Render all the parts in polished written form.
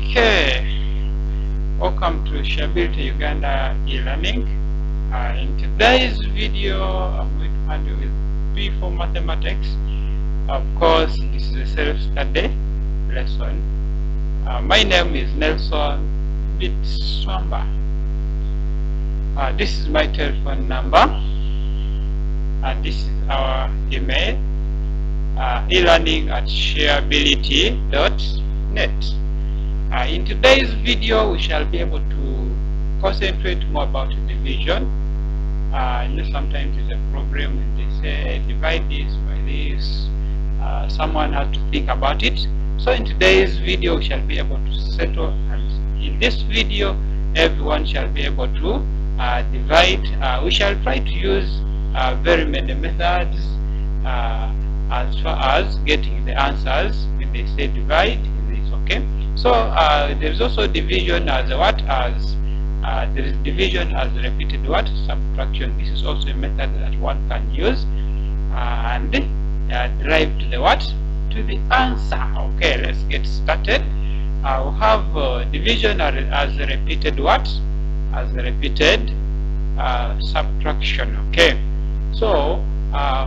Okay, welcome to Shareability Uganda e-learning. In today's video, I'm going to handle with P4 mathematics. Of course, this is a self-study lesson. My name is Nelson Bitswamba. This is my telephone number, and this is our email, e-learning@shareability.net. In today's video, we shall be able to concentrate more about division. Sometimes it's a problem when they say divide this by this. Someone has to think about it. So in today's video, we shall be able to settle, and in this video, everyone shall be able to divide. We shall try to use very many methods as far as getting the answers when they say divide in this. Okay. So there is also division as what? As there is division as repeated what? Subtraction. This is also a method that one can use and derive to the what? To the answer. Okay, let's get started. We'll have division as repeated what? As repeated subtraction. Okay. So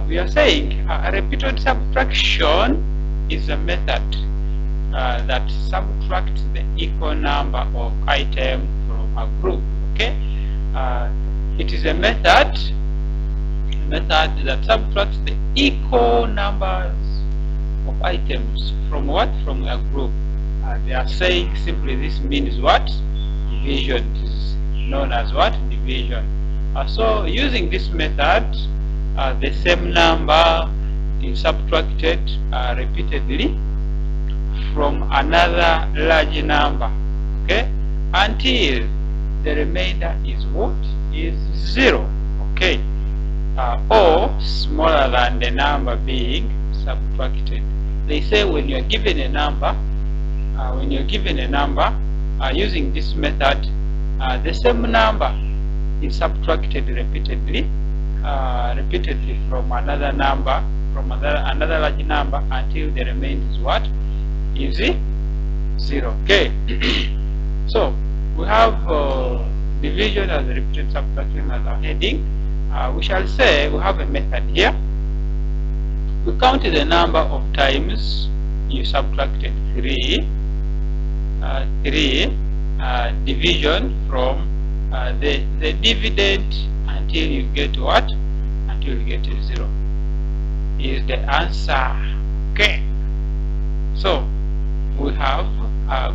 we are saying a repeated subtraction is a method that subtracts the equal number of items from a group. Okay, it is a method that subtracts the equal numbers of items from what? From a group. They are saying simply this means what? Division. It is known as what? Division. So using this method, the same number is subtracted repeatedly from another large number, okay, until the remainder is what? Is 0, okay, or smaller than the number being subtracted. They say when you are given a number, using this method, the same number is subtracted repeatedly from another number, from another large number, until the remainder is what? Is 0. Okay. So we have division as a repeated subtraction as our heading. We shall say we have a method here. We count the number of times you subtracted 3 division from the dividend until you get what? Until you get 0 is the answer. Okay. So we have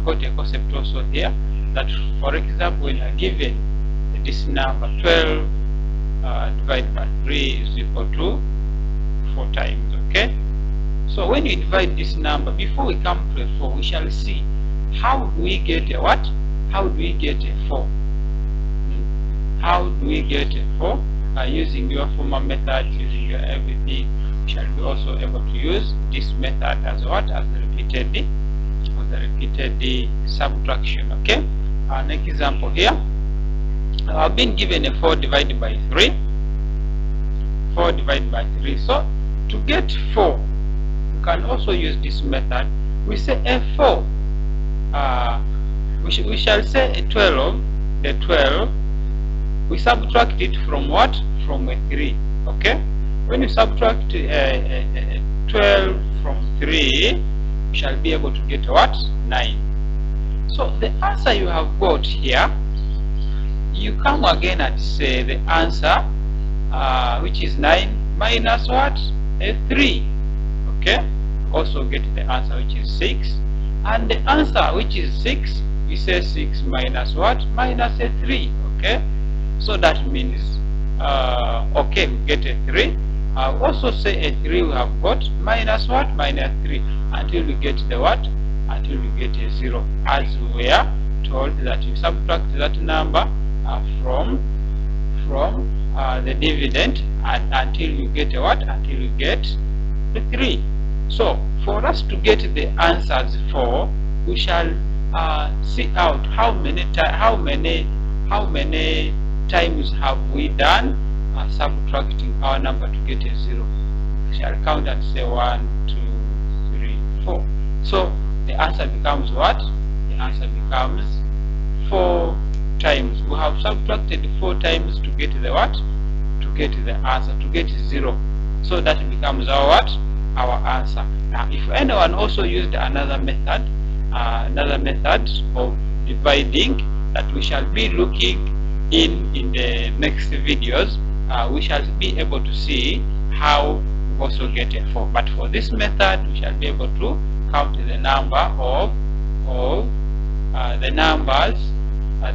got a concept also here that, for example, when you are given this number 12 divided by 3 is equal to 4 times. Okay. So when you divide this number, before we come to a 4, we shall see how do we get a what? How do we get a 4? How do we get a 4? Using your former method, using your everything, we shall be also able to use this method as what? As the repeated subtraction. Okay. An example here. I've been given a 4 divided by 3. 4 divided by 3. So to get 4, you can also use this method. We say a 4. We shall say a 12. The 12. We subtract it from what? From a 3. Okay. When you subtract 12 from 3, we shall be able to get what? 9. So the answer you have got here, you come again and say the answer, which is 9 minus what? A 3. Okay. Also get the answer, which is 6. And the answer, which is 6, we say 6 minus what? Minus a 3. Okay. So that means, okay, we get a 3. I'll also say a 3 we have got minus what? Minus 3, until we get the what? Until we get a 0, as we were told that you subtract that number from the dividend and until you get a what? Until you get the 3. So for us to get the answers 4, we shall see out how many times have we done subtracting our number to get a 0. We shall count and say 1, 2, 3, 4. So the answer becomes what? The the answer becomes 4 times. We have subtracted 4 times to get the what? To get the answer, to get 0. So that becomes our what? Our answer. Now, if anyone also used another method of dividing that we shall be looking in the next videos, we shall be able to see how we also get a 4. But for this method, we shall be able to count the number of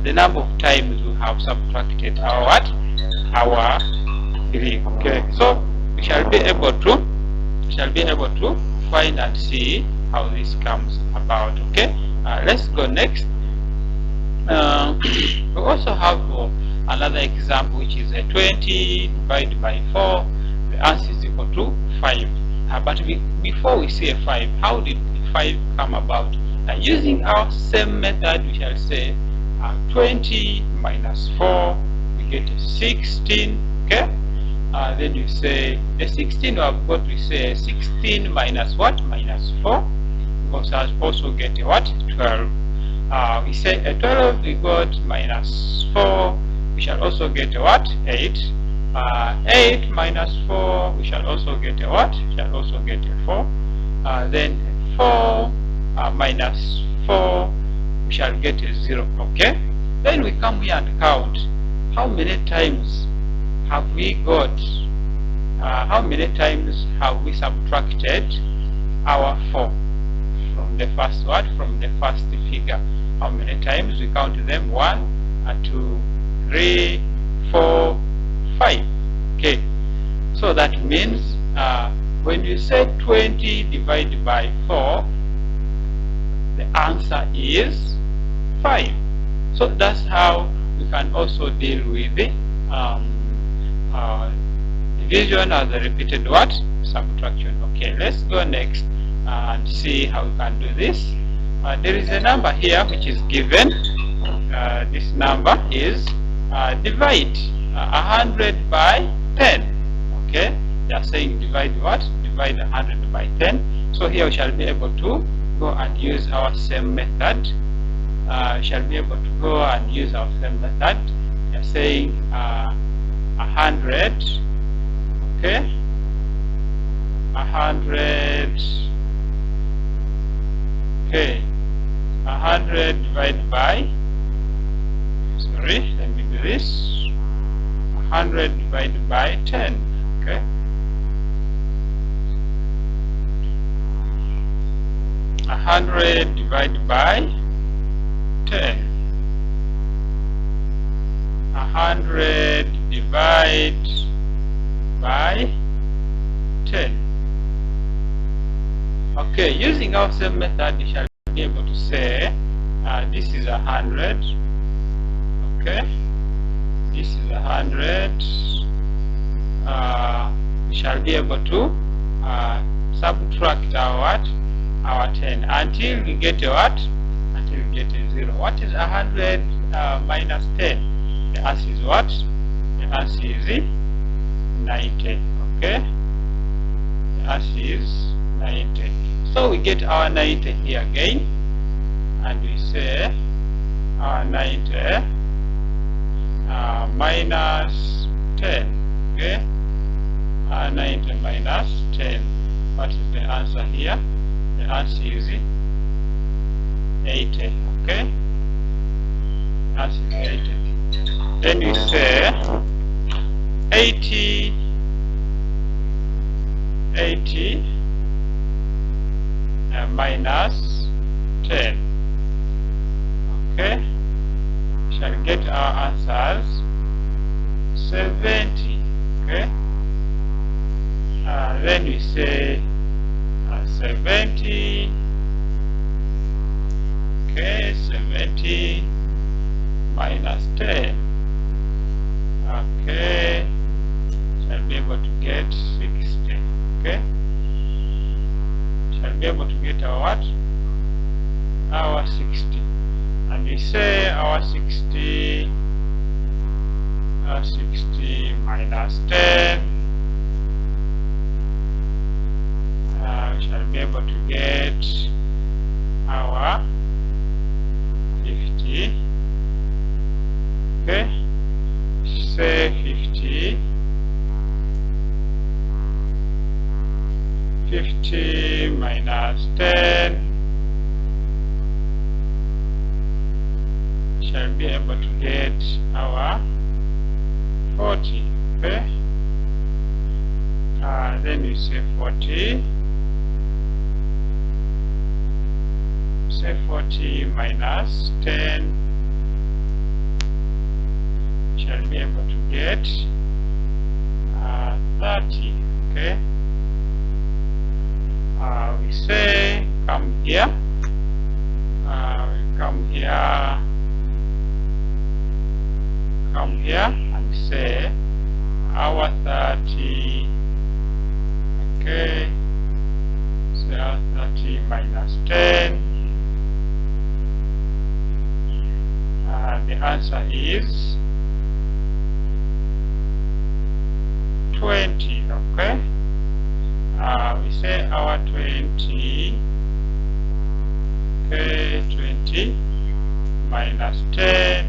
the number of times we have subtracted our what? Our 3. Okay, so we shall be able to find and see how this comes about. Okay, let's go next. We also have another example, which is a 20 divided by 4. The answer is equal to 5. But before we see a 5, how did the 5 come about? Using our same method, we shall say 20 minus 4, we get 16. Okay, then you say the 16 we have got, we say 16 minus what? Minus 4. We also get a what? 12. We say a 12 we got minus 4, we shall also get a what? 8. 8 minus 4, we shall also get a what? We shall also get a 4. Then 4 minus 4, we shall get a 0. Okay, then we come here and count how many times have we got, how many times have we subtracted our 4 from the first what? From the first figure. How many times? We count them: 1, 2, 3, 4, 5. Okay, so that means when you say 20 divided by 4, the answer is 5. So that's how we can also deal with the division as a repeated what? Subtraction. Okay, let's go next and see how we can do this. There is a number here which is given. This number is divide 100 by 10. Okay, they are saying divide what? Divide 100 by 10. So here we shall be able to go and use our same method. We shall be able to go and use our same method. They are saying 100. Okay, 100. Okay, 100 divided by, sorry, let me do this, 100 divided by 10. Okay, 100 divided by 10. 100 divided by 10. Okay, using our same method, you shall be able to say this is 100. Okay, this is 100. We shall be able to subtract our what? Our 10 until we get a what? Until we get a 0. What is 100 minus 10? The answer is what? The answer is 90. Okay, the answer is 90. So we get our 90 here again, and we say our 90 minus 10. Okay, 90 minus 10. What is the answer here? The answer is 80. Okay, answer is 80. Then we say 80 minus 10. Okay, we shall get our answers 70. Okay, then we say 70. Okay, 70 minus 10. Okay, shall be able to get 60. Okay, shall be able to get our what? Our 60. And we say our 60 minus 10. We shall be able to get our say 50 minus 10, we shall be able to get our 40. Okay, then we say 40. Say 40 minus 10, we shall be able to get 30. Okay, we say come here, we come here and say our 30. Okay, so our 30 minus 10, the answer is 20. Okay, we say our 20. Okay, 20 minus 10,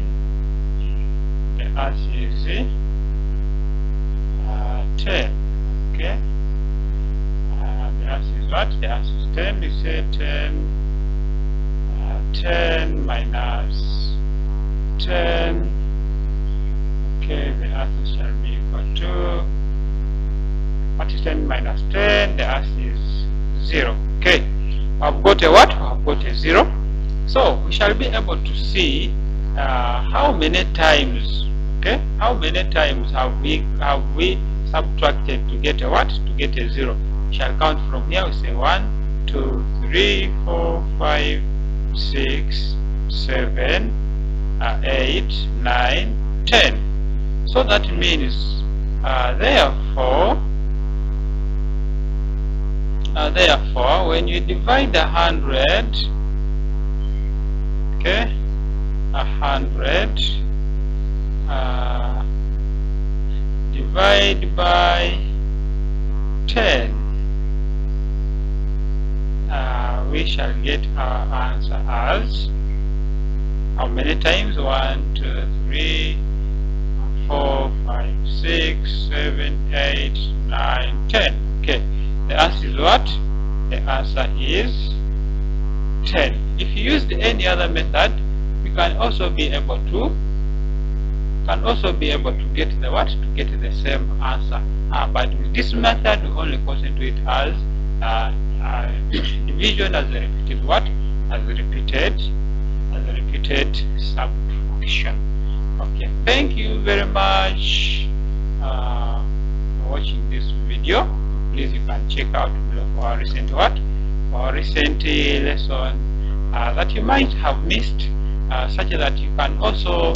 the answer is 10. Okay, the answer is what? The answer is 10. We say 10 minus 10. Okay, the answer shall be equal to, what is 10 minus 10? The answer is 0. Okay, I've got a what? I've got a 0. So we shall be able to see how many times, okay, how many times have we subtracted to get a what? To get a 0. We shall count from here. We say 1, 2, 3, 4, 5, 6, 7, 8, 9, 10. So that means therefore when you divide 100, okay, 100 divide by 10, we shall get our answer as how many times? 1, 2, 3, 4, 5, 6, 7, 8, 9, 10. Okay, the answer is what? The answer is 10. If you used any other method, we can also be able to get the what? To get the same answer. But with this method, we only concentrate as division as a repeated what? As a repeated subtraction. Okay, thank you very much for watching this video. Please, you can check out our recent lesson that you might have missed, such that you can also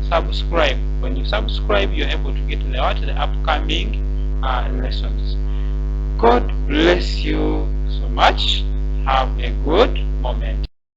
subscribe. When you subscribe, you're able to get the upcoming lessons. God bless you so much. Have a good moment.